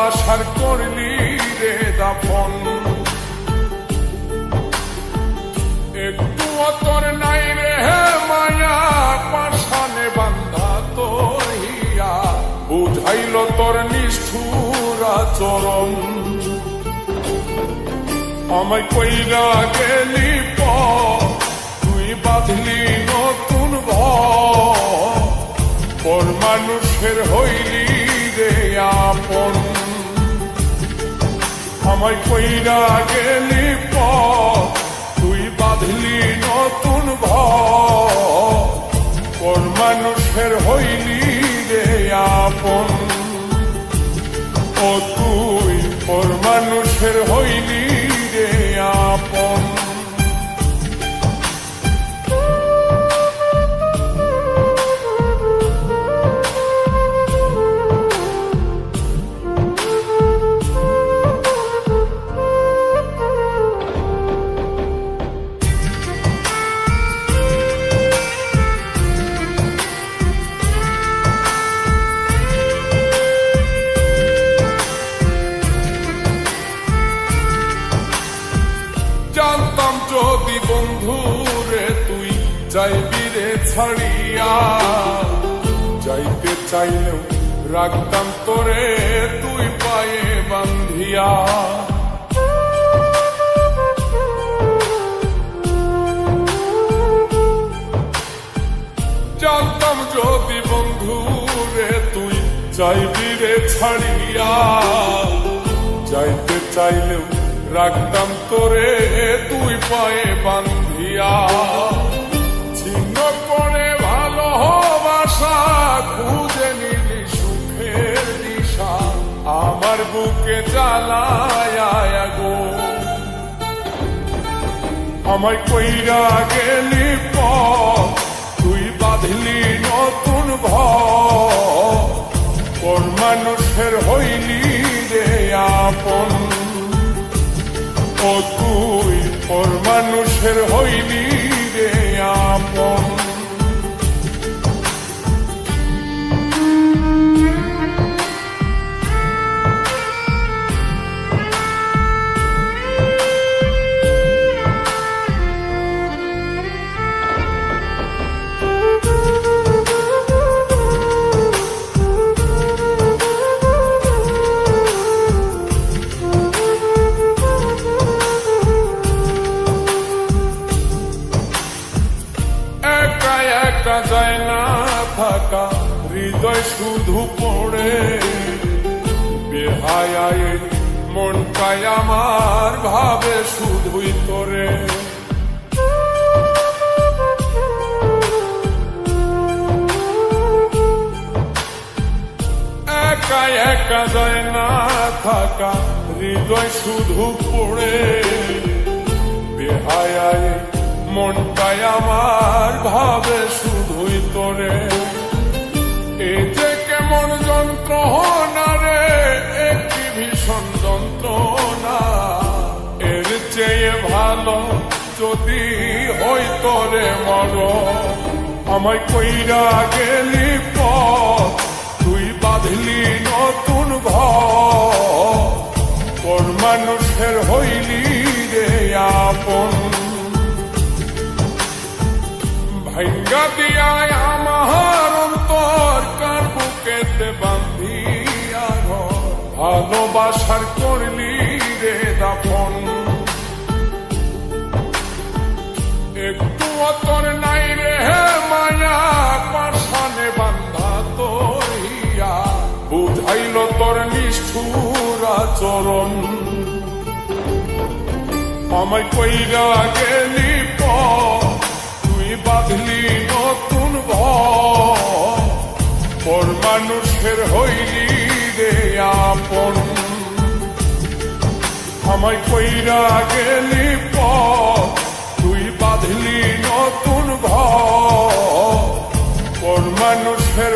ভালোবাসার করলি রে দাফন। একটু তোর নাই রে মায়া পাশানে বান্ধা তোর হিয়া, বুঝাইল তোর নিষ্ঠুর আচরণ। আমায় কইরা গেলি তুই বাঁধলি নতুন ঘর, পর মানুষের হইলি রে আপন। আমায় কইরা গেলি তুই বাঁধলি নতুন ঘর, পর মানুষের হইলি রে আপন। ও তুই পর মানুষের হইলি রে আপন। জানতাম যদি বন্ধু রে তুই যাইবি রে ছাড়িয়া, যাইতে চাইলেও রাখতাম তোরে তুই পায়ে বান্ধিয়া। জানতাম যদি বন্ধু রে তুই যাইবি রে ছাড়িয়া, যাইতে চাইলেও রাখতাম তোরে তুই পায়ে বান্ধিয়া। ছিন্ন করে ভালোবাসা খুঁজে নিলি সুখের দিশা, আমার বুকে জ্বালায় গো। আমায় কইরা গেলি তুই বাঁধলি নতুন ঘর, পর মানুষের হইলি রে আপন। ও তুই পর মানুষের হইলি রে আপন। একা যায় না থাকা হৃদয় শুধু পড়ে, বেহায় মনটাই আমার ভাবে শুধুই তোরে। একা একা যায় না থাকা হৃদয় শুধু পড়ে, বেহায় মনটাই আমার ভাবে শুধুই তোরে। এই যে কেমন যন্ত্রণা রে, একটি ভীষণ যন্ত্রণা, এর চেয়ে ভালো যদি হই তোরে মর। আমায় কইরা গেলি তুই বাঁধলি নতুন ঘর, পর মানুষের হইলি রে আপন। ভাঙ্গা দিয়ায় আমার অন্তর কার বুকেতে বান্ধিয়া ঘর, ভালোবাসার করলি রে দাফন। একটু তোর নাই রে মায়া পাশানে বান্ধা তোর হিয়া, বুঝাইল তোর নিষ্ঠুর আচরণ। আমায় কইরা গেলি তুই বাঁধলি নতুন ঘর, পর মানুষের হইলি রে আপন। আমায় কইরা গেলি তুই বাঁধলি নতুন ঘর, পর মানুষের